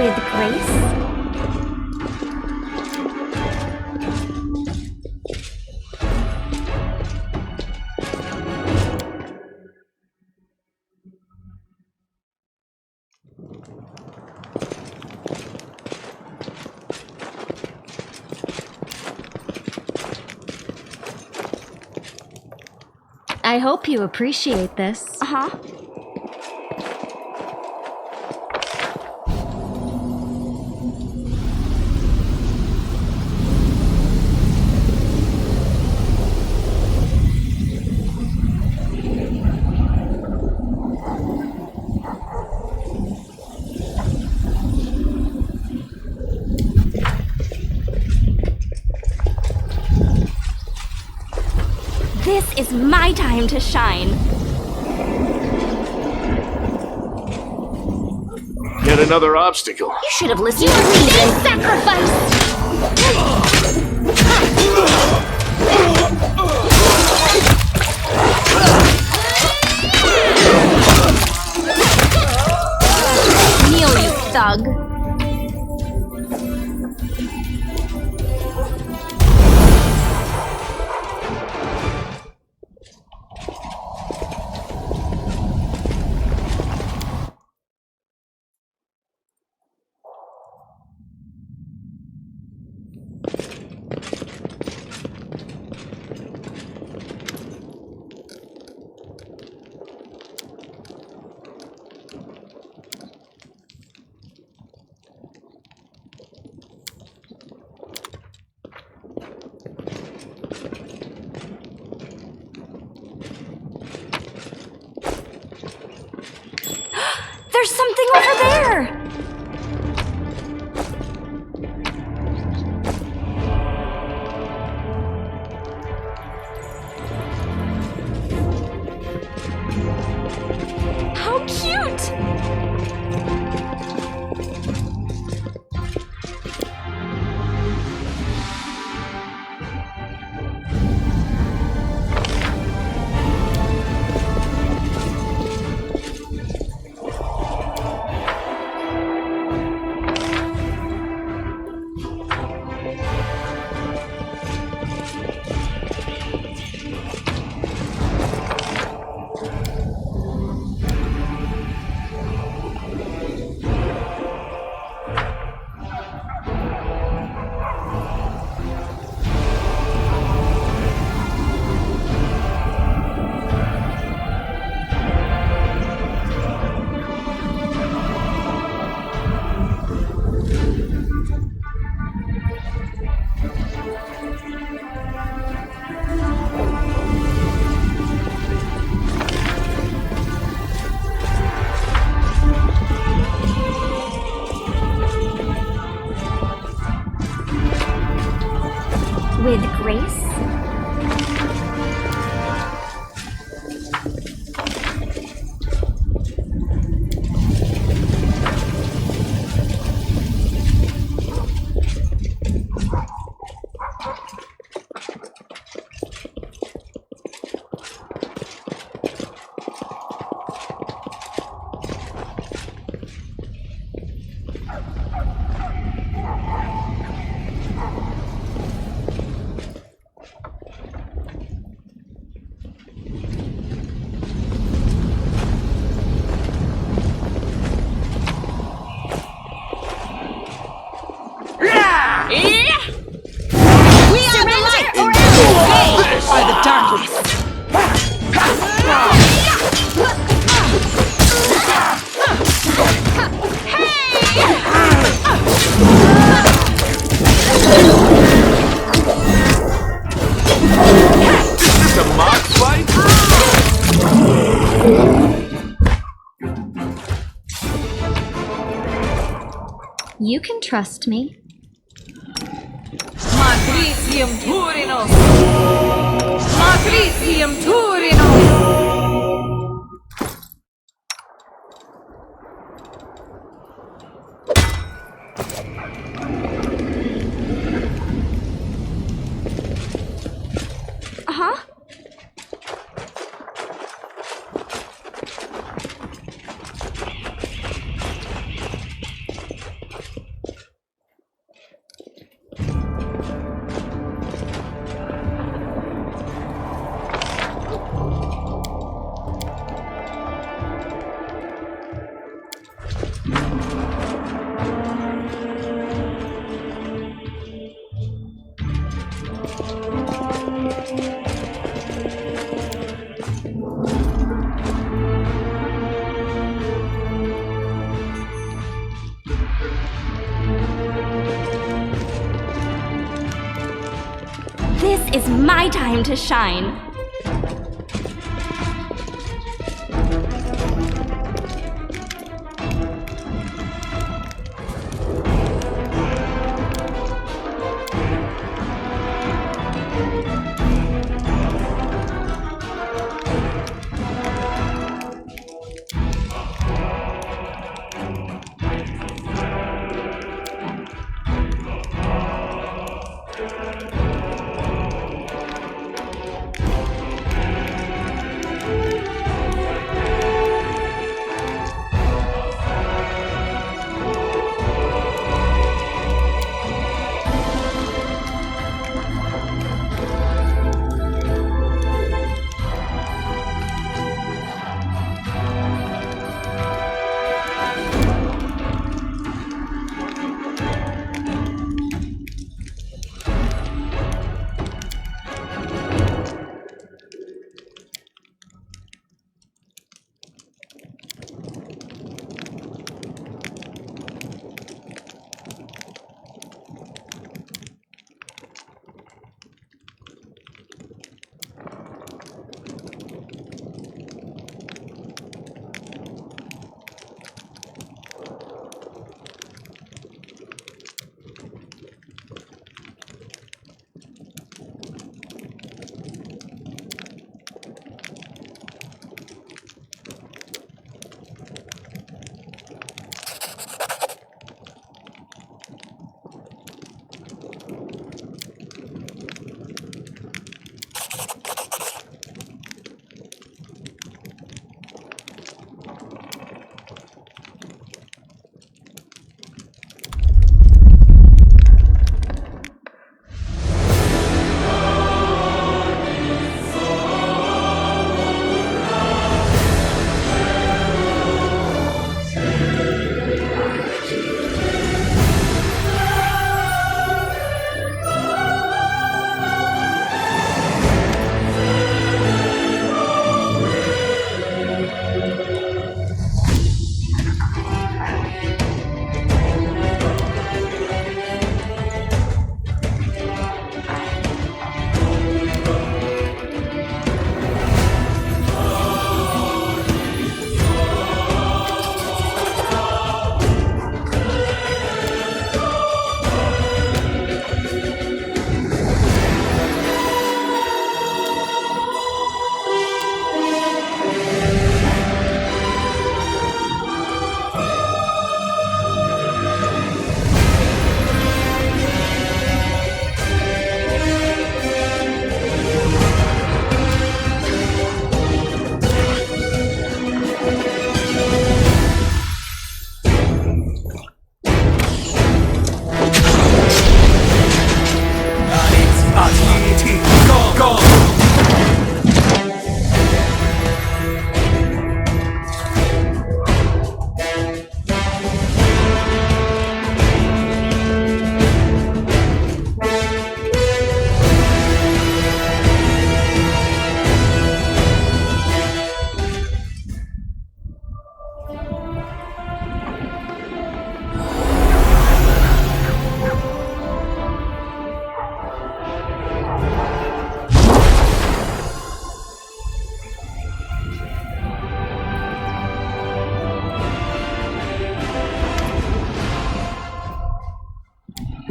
With grace? I hope you appreciate this. Uh-huh. This is my time to shine. Yet another obstacle. You should have listened to reason. Sacrifice! Kneel, you thug. There's something over there! How cute! With grace? By the darkness! Is this a mock fight? You can trust me. Matricium Turinos! Matricium Turinos! Uh-huh. is my time to shine.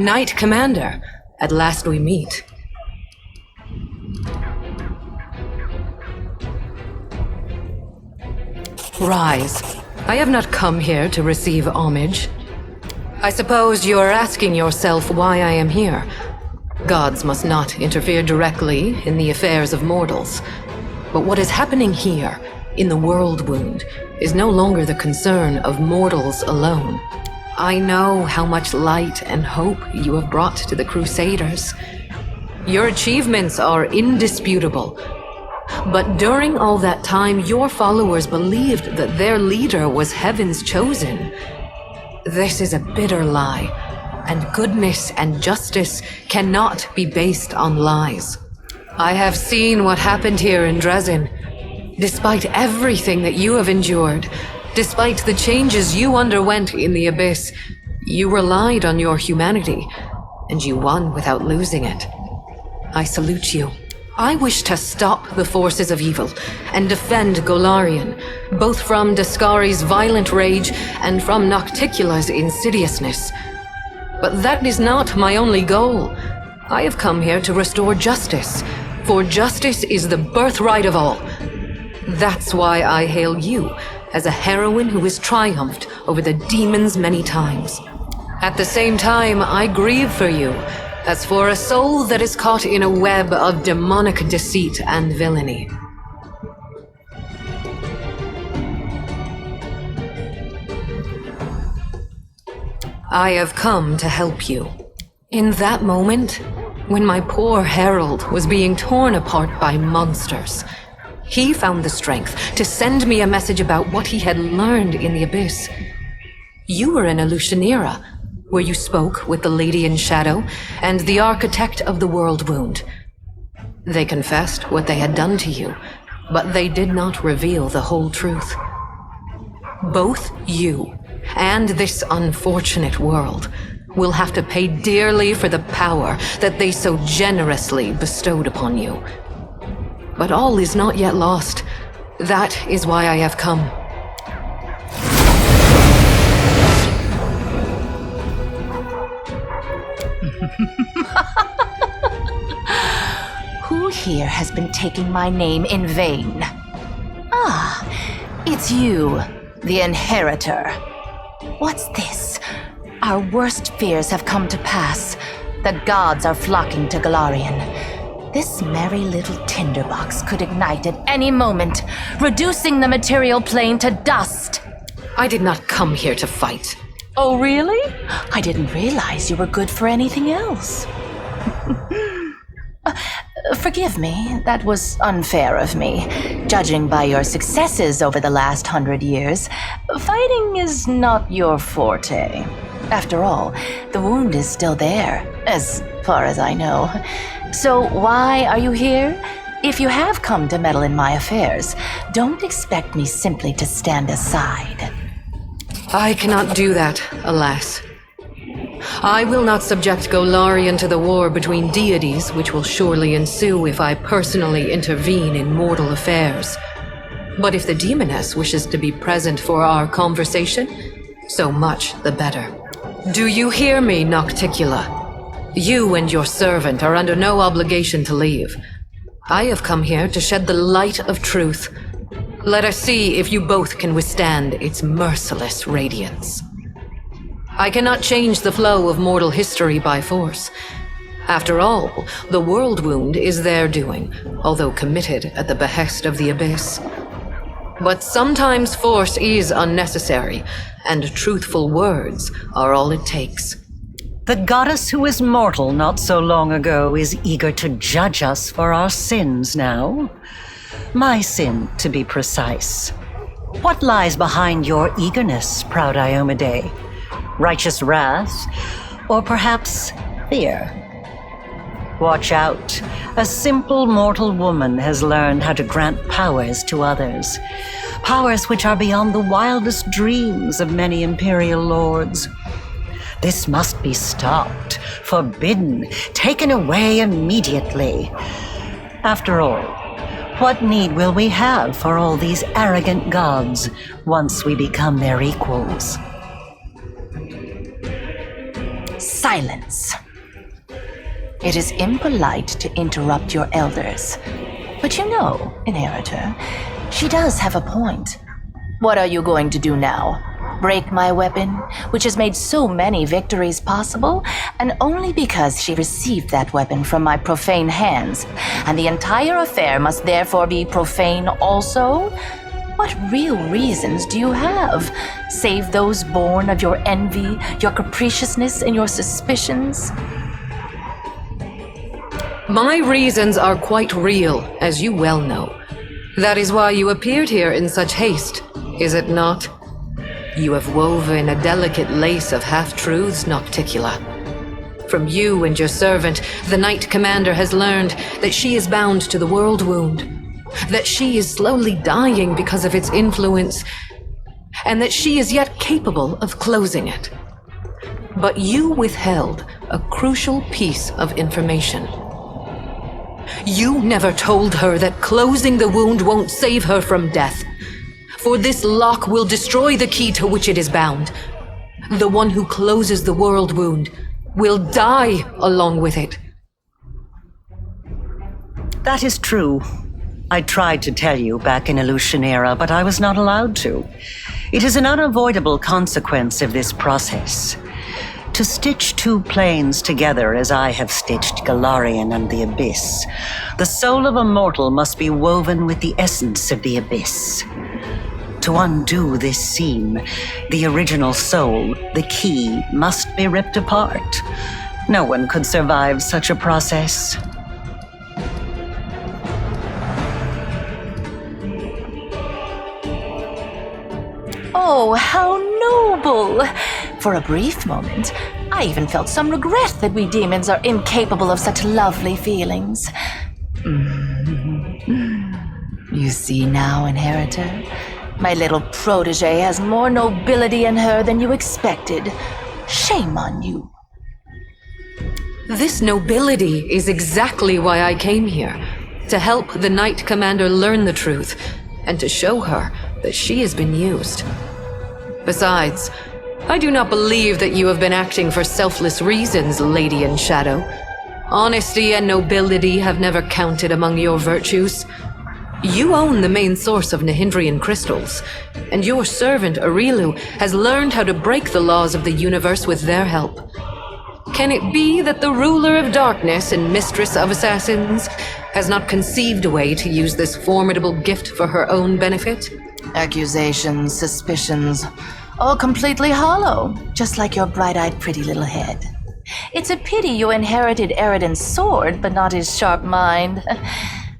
Knight Commander, at last we meet. Rise. I have not come here to receive homage. I suppose you are asking yourself why I am here. Gods must not interfere directly in the affairs of mortals. But what is happening here, in the World Wound, is no longer the concern of mortals alone. I know how much light and hope you have brought to the Crusaders. Your achievements are indisputable. But during all that time, your followers believed that their leader was Heaven's chosen. This is a bitter lie, and goodness and justice cannot be based on lies. I have seen what happened here in Dresden. Despite everything that you have endured, despite the changes you underwent in the Abyss, you relied on your humanity, and you won without losing it. I salute you. I wish to stop the forces of evil and defend Golarion, both from Daskari's violent rage and from Nocticula's insidiousness. But that is not my only goal. I have come here to restore justice, for justice is the birthright of all. That's why I hail you as a heroine who has triumphed over the demons many times. At the same time, I grieve for you, as for a soul that is caught in a web of demonic deceit and villainy. I have come to help you. In that moment, when my poor herald was being torn apart by monsters, he found the strength to send me a message about what he had learned in the Abyss. You were in Elutionera, where you spoke with the Lady in Shadow and the Architect of the World Wound. They confessed what they had done to you, but they did not reveal the whole truth. Both you and this unfortunate world will have to pay dearly for the power that they so generously bestowed upon you. But all is not yet lost. That is why I have come. Who here has been taking my name in vain? Ah, it's you, the Inheritor. What's this? Our worst fears have come to pass. The gods are flocking to Golarion. This merry little tinderbox could ignite at any moment, reducing the material plane to dust. I did not come here to fight. Oh, really? I didn't realize you were good for anything else. Forgive me, that was unfair of me. Judging by your successes over the last 100 years, fighting is not your forte. After all, the wound is still there, as far as I know. So why are you here? If you have come to meddle in my affairs, don't expect me simply to stand aside. I cannot do that, alas. I will not subject Golarion to the war between deities, which will surely ensue if I personally intervene in mortal affairs. But if the demoness wishes to be present for our conversation, so much the better. Do you hear me, Nocticula? You and your servant are under no obligation to leave. I have come here to shed the light of truth. Let us see if you both can withstand its merciless radiance. I cannot change the flow of mortal history by force. After all, the world wound is their doing, although committed at the behest of the Abyss. But sometimes force is unnecessary, and truthful words are all it takes. The goddess who was mortal not so long ago is eager to judge us for our sins now. My sin, to be precise. What lies behind your eagerness, proud Iomade? Righteous wrath, or perhaps fear? Watch out. A simple mortal woman has learned how to grant powers to others. Powers which are beyond the wildest dreams of many imperial lords. This must be stopped, forbidden, taken away immediately. After all, what need will we have for all these arrogant gods once we become their equals? Silence. It is impolite to interrupt your elders. But you know, Inheritor, she does have a point. What are you going to do now? Break my weapon, which has made so many victories possible, and only because she received that weapon from my profane hands, and the entire affair must therefore be profane also? What real reasons do you have, save those born of your envy, your capriciousness, and your suspicions? My reasons are quite real, as you well know. That is why you appeared here in such haste, is it not? You have woven a delicate lace of half-truths, Nocticula. From you and your servant, the Knight Commander has learned that she is bound to the world wound, that she is slowly dying because of its influence, and that she is yet capable of closing it. But you withheld a crucial piece of information. You never told her that closing the wound won't save her from death. For this lock will destroy the key to which it is bound. The one who closes the world wound will die along with it. That is true. I tried to tell you back in Illusionera, but I was not allowed to. It is an unavoidable consequence of this process. To stitch two planes together as I have stitched Galarian and the Abyss, the soul of a mortal must be woven with the essence of the Abyss. To undo this seam, the original soul, the key, must be ripped apart. No one could survive such a process. Oh, how noble! For a brief moment, I even felt some regret that we demons are incapable of such lovely feelings. You see now, Inheritor? My little protege has more nobility in her than you expected. Shame on you. This nobility is exactly why I came here. To help the Knight Commander learn the truth, and to show her that she has been used. Besides, I do not believe that you have been acting for selfless reasons, Lady in Shadow. Honesty and nobility have never counted among your virtues. You own the main source of Nahindrian crystals, and your servant Arilu has learned how to break the laws of the universe with their help. Can it be that the ruler of darkness and mistress of assassins has not conceived a way to use this formidable gift for her own benefit? Accusations, suspicions, all completely hollow, just like your bright-eyed pretty little head. It's a pity you inherited Eridan's sword, but not his sharp mind.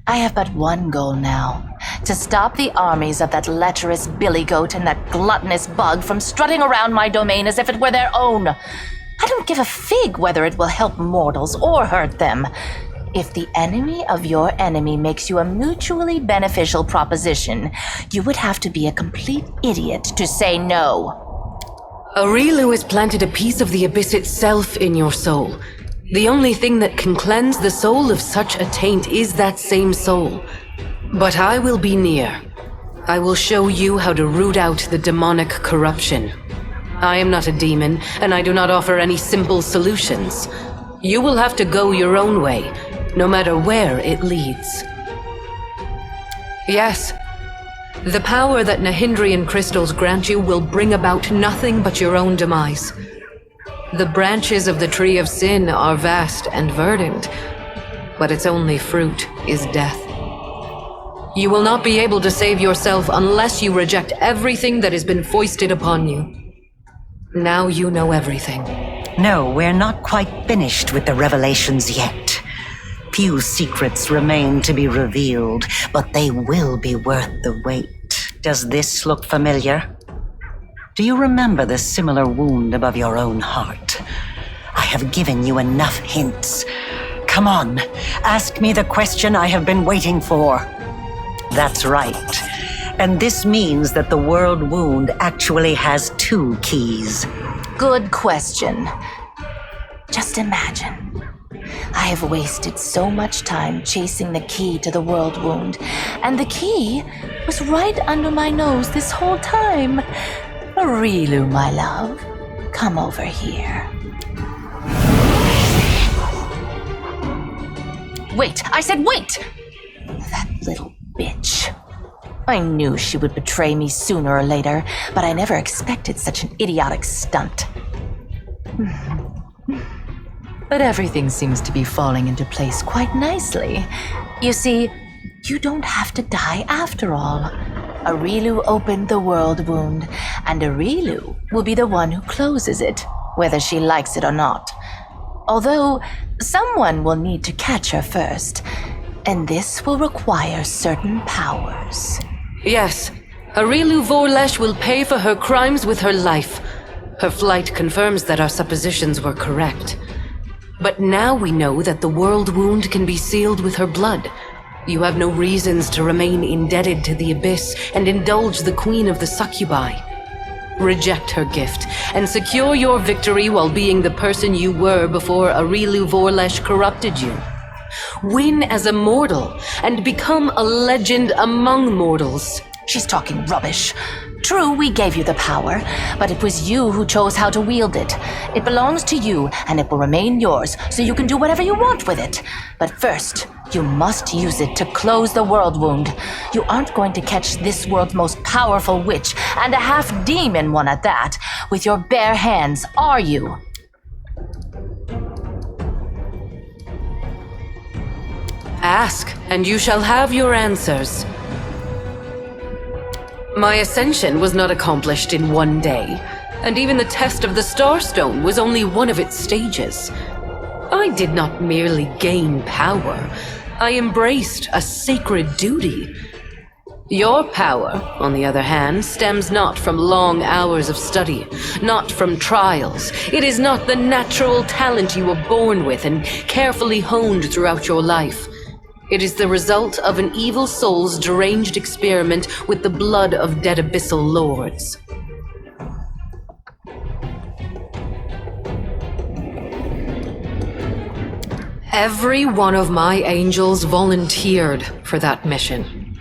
I have but one goal now, to stop the armies of that lecherous billygoat and that gluttonous bug from strutting around my domain as if it were their own. I don't give a fig whether it will help mortals or hurt them. If the enemy of your enemy makes you a mutually beneficial proposition, you would have to be a complete idiot to say no. Arilu has planted a piece of the Abyss itself in your soul. The only thing that can cleanse the soul of such a taint is that same soul. But I will be near. I will show you how to root out the demonic corruption. I am not a demon, and I do not offer any simple solutions. You will have to go your own way, no matter where it leads. Yes, the power that Nahindrian crystals grant you will bring about nothing but your own demise. The branches of the Tree of Sin are vast and verdant, but its only fruit is death. You will not be able to save yourself unless you reject everything that has been foisted upon you. Now you know everything. No, we're not quite finished with the revelations yet. Few secrets remain to be revealed, but they will be worth the wait. Does this look familiar? Do you remember the similar wound above your own heart? I have given you enough hints. Come on, ask me the question I have been waiting for. That's right. And this means that the world wound actually has two keys. Good question. Just imagine. I have wasted so much time chasing the key to the world wound, and the key was right under my nose this whole time. Arilu, my love, come over here. Wait, I said wait! That little bitch. I knew she would betray me sooner or later, but I never expected such an idiotic stunt. But everything seems to be falling into place quite nicely. You see, you don't have to die after all. Arilu opened the world wound, and Arilu will be the one who closes it, whether she likes it or not. Although, someone will need to catch her first, and this will require certain powers. Yes, Arilu Vorlesh will pay for her crimes with her life. Her flight confirms that our suppositions were correct. But now we know that the world wound can be sealed with her blood. You have no reasons to remain indebted to the Abyss and indulge the Queen of the Succubi. Reject her gift and secure your victory while being the person you were before Arilu Vorlesh corrupted you. Win as a mortal and become a legend among mortals. She's talking rubbish. True, we gave you the power, but it was you who chose how to wield it. It belongs to you, and it will remain yours, so you can do whatever you want with it. But first, you must use it to close the world wound. You aren't going to catch this world's most powerful witch, and a half-demon one at that, with your bare hands, are you? Ask, and you shall have your answers. My ascension was not accomplished in one day, and even the test of the Starstone was only one of its stages. I did not merely gain power, I embraced a sacred duty. Your power, on the other hand, stems not from long hours of study, not from trials. It is not the natural talent you were born with and carefully honed throughout your life. It is the result of an evil soul's deranged experiment with the blood of dead abyssal lords. Every one of my angels volunteered for that mission.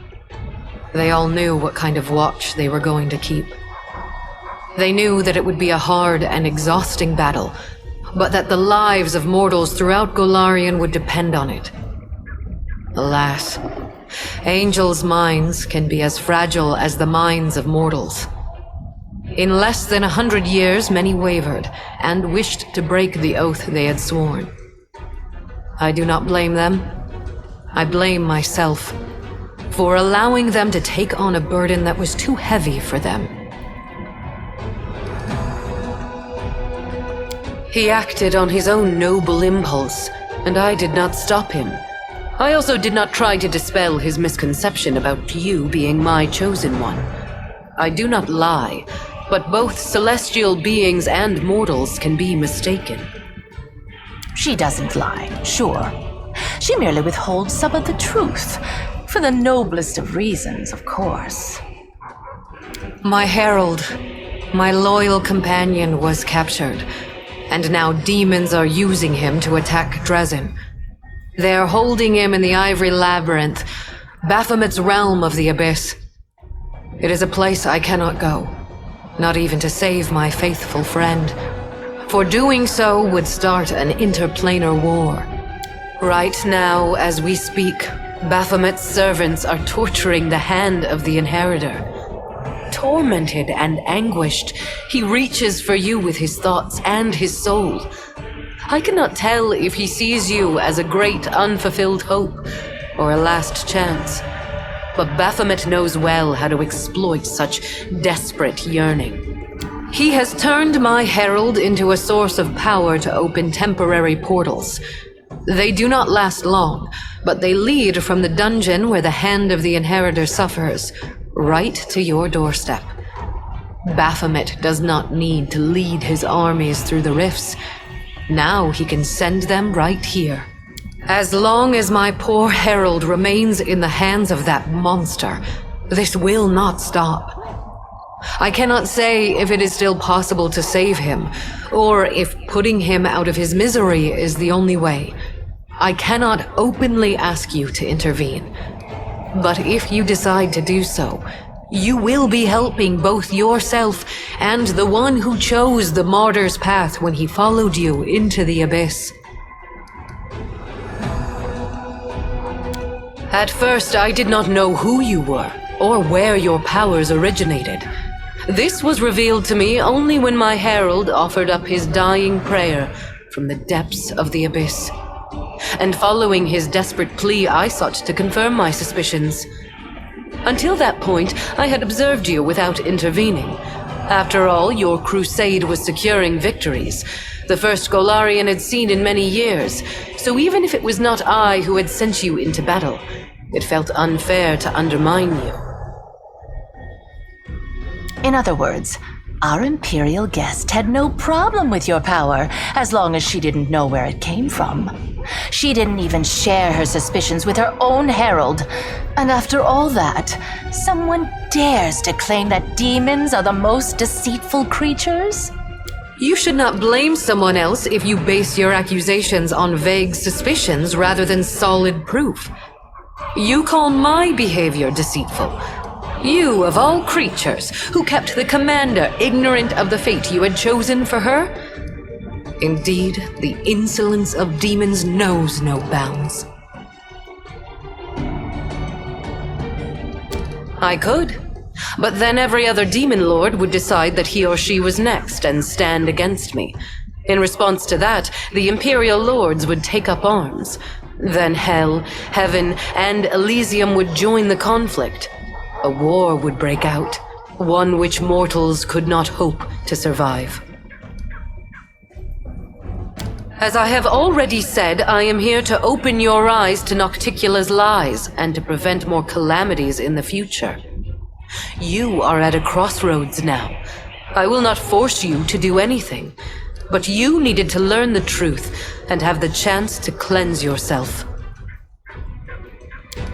They all knew what kind of watch they were going to keep. They knew that it would be a hard and exhausting battle, but that the lives of mortals throughout Golarion would depend on it. Alas, angels' minds can be as fragile as the minds of mortals. In less than 100 years, many wavered and wished to break the oath they had sworn. I do not blame them. I blame myself for allowing them to take on a burden that was too heavy for them. He acted on his own noble impulse, and I did not stop him. I also did not try to dispel his misconception about you being my chosen one. I do not lie, but both celestial beings and mortals can be mistaken. She doesn't lie, sure. She merely withholds some of the truth, for the noblest of reasons, of course. My herald, my loyal companion, was captured, and now demons are using him to attack Dresden. They are holding him in the Ivory Labyrinth, Baphomet's realm of the Abyss. It is a place I cannot go, not even to save my faithful friend, for doing so would start an interplanar war. Right now, as we speak, Baphomet's servants are torturing the hand of the Inheritor. Tormented and anguished, he reaches for you with his thoughts and his soul. I cannot tell if he sees you as a great unfulfilled hope or a last chance, but Baphomet knows well how to exploit such desperate yearning. He has turned my herald into a source of power to open temporary portals. They do not last long, but they lead from the dungeon where the hand of the Inheritor suffers, right to your doorstep. Baphomet does not need to lead his armies through the rifts. Now he can send them right here. As long as my poor herald remains in the hands of that monster, this will not stop. I cannot say if it is still possible to save him, or if putting him out of his misery is the only way. I cannot openly ask you to intervene. But if you decide to do so, you will be helping both yourself and the one who chose the martyr's path when he followed you into the abyss. At first, I did not know who you were or where your powers originated. This was revealed to me only when my herald offered up his dying prayer from the depths of the abyss. And following his desperate plea, I sought to confirm my suspicions. Until that point, I had observed you without intervening. After all, your crusade was securing victories, the first Golarion had seen in many years, so even if it was not I who had sent you into battle, it felt unfair to undermine you. In other words, our Imperial guest had no problem with your power, as long as she didn't know where it came from. She didn't even share her suspicions with her own herald. And after all that, someone dares to claim that demons are the most deceitful creatures? You should not blame someone else if you base your accusations on vague suspicions rather than solid proof. You call my behavior deceitful. You, of all creatures, who kept the commander ignorant of the fate you had chosen for her? Indeed, the insolence of demons knows no bounds. I could, but then every other demon lord would decide that he or she was next and stand against me. In response to that, the Imperial Lords would take up arms. Then Hell, Heaven, and Elysium would join the conflict. A war would break out, one which mortals could not hope to survive. As I have already said, I am here to open your eyes to Nocticula's lies and to prevent more calamities in the future. You are at a crossroads now. I will not force you to do anything, but you needed to learn the truth and have the chance to cleanse yourself.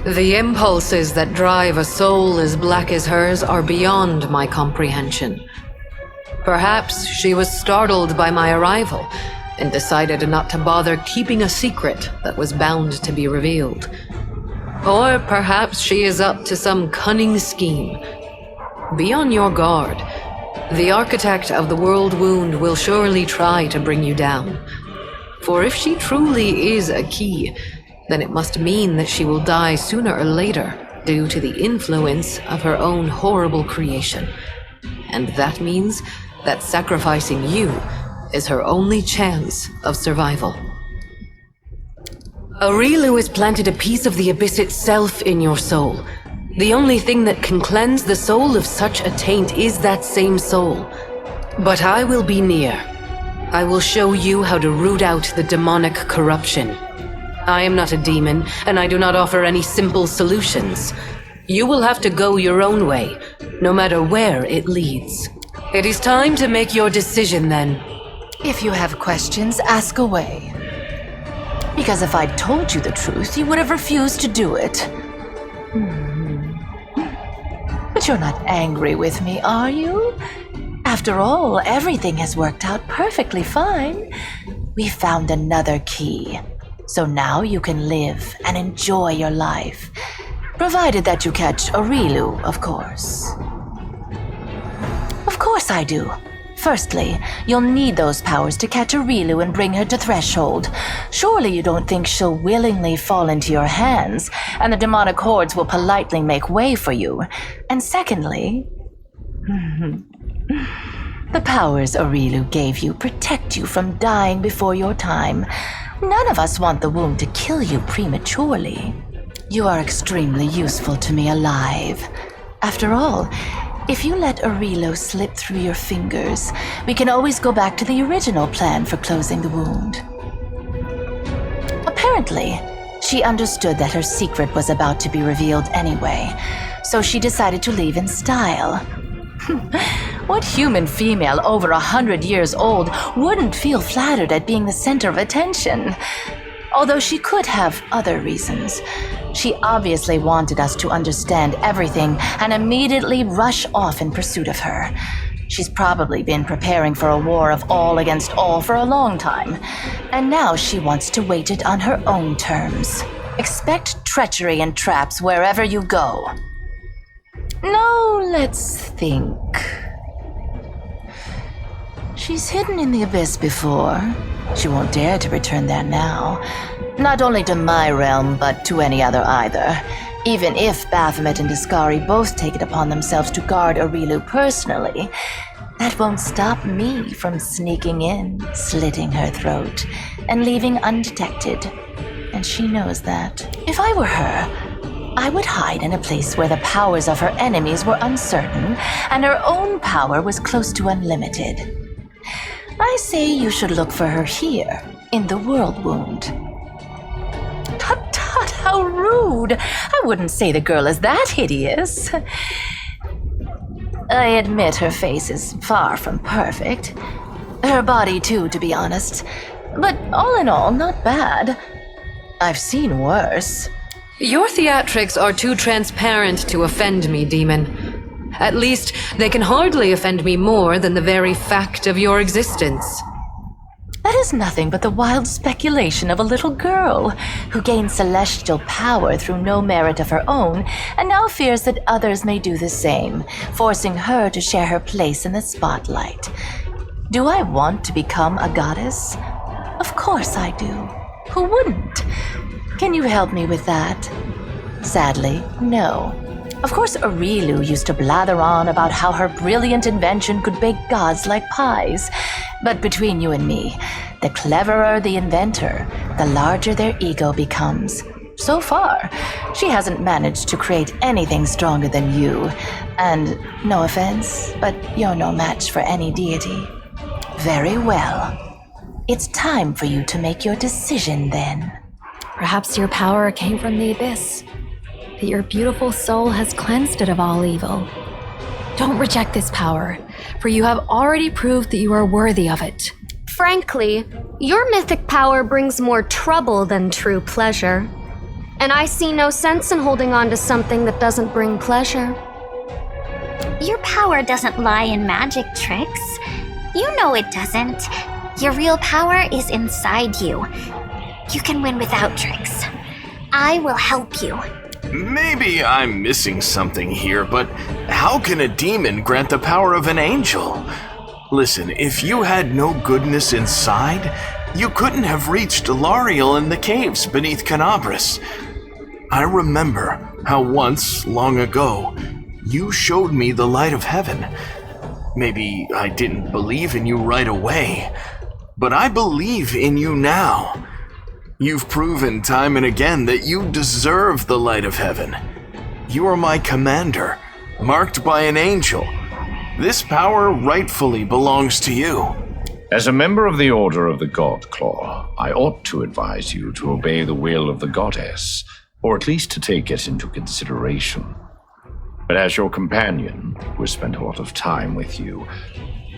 The impulses that drive a soul as black as hers are beyond my comprehension. Perhaps she was startled by my arrival and decided not to bother keeping a secret that was bound to be revealed. Or perhaps she is up to some cunning scheme. Be on your guard. The architect of the world wound will surely try to bring you down. For if she truly is a key, then it must mean that she will die sooner or later due to the influence of her own horrible creation. And that means that sacrificing you is her only chance of survival. Aurilu has planted a piece of the abyss itself in your soul. The only thing that can cleanse the soul of such a taint is that same soul. But I will be near. I will show you how to root out the demonic corruption. I am not a demon, and I do not offer any simple solutions. You will have to go your own way, no matter where it leads. It is time to make your decision then. If you have questions, ask away. Because if I'd told you the truth, you would have refused to do it. But you're not angry with me, are you? After all, everything has worked out perfectly fine. We found another key. So now you can live and enjoy your life. Provided that you catch Aurilu, of course. Of course I do. Firstly, you'll need those powers to catch Aurilu and bring her to Threshold. Surely you don't think she'll willingly fall into your hands, and the demonic hordes will politely make way for you. And secondly, the powers Aurilu gave you protect you from dying before your time. None of us want the wound to kill you prematurely. You are extremely useful to me alive. After all, if you let Aurilu slip through your fingers, we can always go back to the original plan for closing the wound. Apparently, she understood that her secret was about to be revealed anyway, so she decided to leave in style. What human female over 100 years old wouldn't feel flattered at being the center of attention? Although she could have other reasons. She obviously wanted us to understand everything and immediately rush off in pursuit of her. She's probably been preparing for a war of all against all for a long time, and now she wants to wage it on her own terms. Expect treachery and traps wherever you go. Now, let's think. She's hidden in the abyss before. She won't dare to return there now. Not only to my realm, but to any other either. Even if Baphomet and Discari both take it upon themselves to guard Aurilu personally, that won't stop me from sneaking in, slitting her throat, and leaving undetected. And she knows that. If I were her, I would hide in a place where the powers of her enemies were uncertain, and her own power was close to unlimited. I say you should look for her here, in the World Wound. Tut tut, how rude! I wouldn't say the girl is that hideous. I admit her face is far from perfect. Her body too, to be honest. But all in all, not bad. I've seen worse. Your theatrics are too transparent to offend me, demon. At least, they can hardly offend me more than the very fact of your existence. That is nothing but the wild speculation of a little girl who gained celestial power through no merit of her own and now fears that others may do the same, forcing her to share her place in the spotlight. Do I want to become a goddess? Of course I do. Who wouldn't? Can you help me with that? Sadly, no. Of course, Aurilu used to blather on about how her brilliant invention could bake gods like pies. But between you and me, the cleverer the inventor, the larger their ego becomes. So far, she hasn't managed to create anything stronger than you. And no offense, but you're no match for any deity. Very well. It's time for you to make your decision then. Perhaps your power came from the abyss, that your beautiful soul has cleansed it of all evil. Don't reject this power, for you have already proved that you are worthy of it. Frankly, your mythic power brings more trouble than true pleasure. And I see no sense in holding on to something that doesn't bring pleasure. Your power doesn't lie in magic tricks. You know it doesn't. Your real power is inside you. You can win without tricks. I will help you. Maybe I'm missing something here, but how can a demon grant the power of an angel? Listen, if you had no goodness inside, you couldn't have reached Lariel in the caves beneath Canabras. I remember how once, long ago, you showed me the light of heaven. Maybe I didn't believe in you right away, but I believe in you now. You've proven time and again that you deserve the light of heaven. You are my commander, marked by an angel. This power rightfully belongs to you. As a member of the Order of the God Claw, I ought to advise you to obey the will of the goddess, or at least to take it into consideration. But as your companion, who has spent a lot of time with you,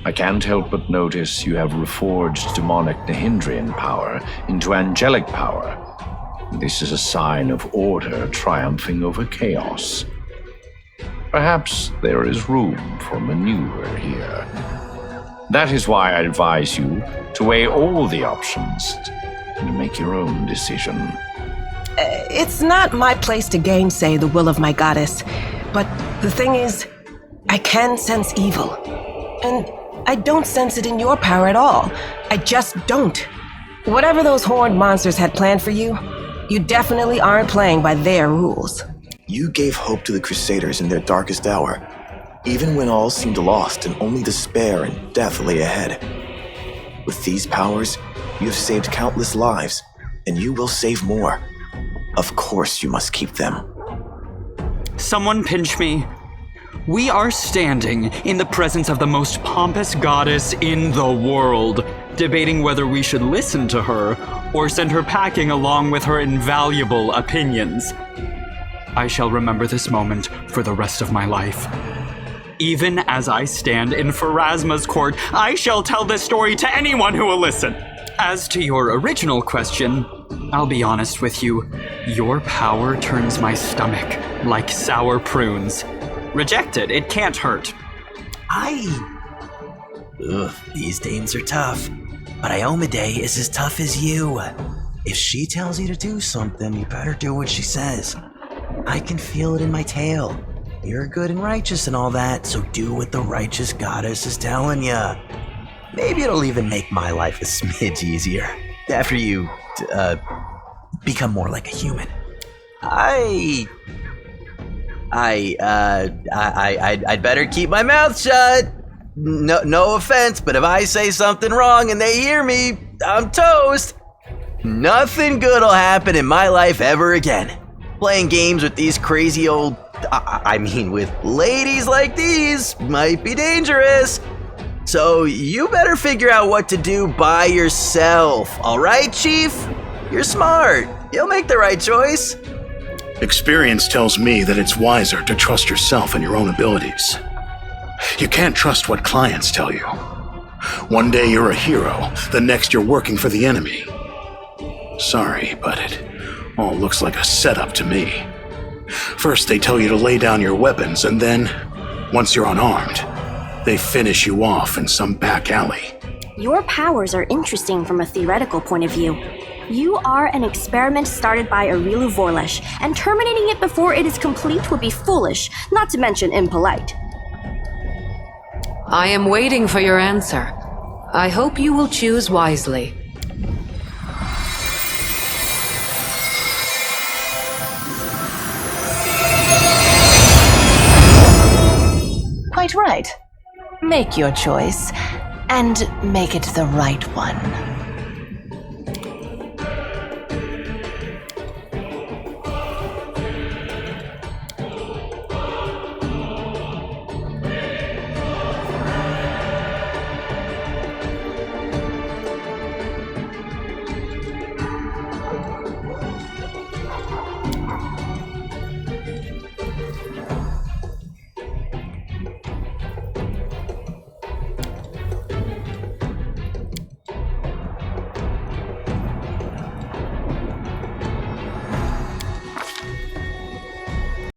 I can't help but notice you have reforged demonic Nahindrian power into angelic power. This is a sign of order triumphing over chaos. Perhaps there is room for maneuver here. That is why I advise you to weigh all the options and make your own decision. It's not my place to gainsay the will of my goddess, but the thing is, I can sense evil. And I don't sense it in your power at all. I just don't. Whatever those horned monsters had planned for you, you definitely aren't playing by their rules. You gave hope to the Crusaders in their darkest hour, even when all seemed lost and only despair and death lay ahead. With these powers, you have saved countless lives, and you will save more. Of course you must keep them. Someone pinch me. We are standing in the presence of the most pompous goddess in the world, debating whether we should listen to her or send her packing along with her invaluable opinions. I shall remember this moment for the rest of my life. Even as I stand in Pharasma's court, I shall tell this story to anyone who will listen. As to your original question, I'll be honest with you. Your power turns my stomach like sour prunes. Reject it. It can't hurt. These dames are tough. But Iomade is as tough as you. If she tells you to do something, you better do what she says. I can feel it in my tail. You're good and righteous and all that, so do what the righteous goddess is telling ya. Maybe it'll even make my life a smidge easier after you become more like a human. I'd better keep my mouth shut. No offense, but if I say something wrong and they hear me, I'm toast. Nothing good'll happen in my life ever again. Playing games with these crazy old, with ladies like these might be dangerous. So you better figure out what to do by yourself, all right, Chief? You're smart. You'll make the right choice. Experience tells me that it's wiser to trust yourself and your own abilities. You can't trust what clients tell you. One day you're a hero, the next you're working for the enemy. Sorry, but it all looks like a setup to me. First they tell you to lay down your weapons, and then Once you're unarmed, they finish you off in some back alley. Your powers are interesting from a theoretical point of view. You are an experiment started by Arilu Vorlesh, and terminating it before it is complete would be foolish, not to mention impolite. I am waiting for your answer. I hope you will choose wisely. Quite right. Make your choice, and make it the right one.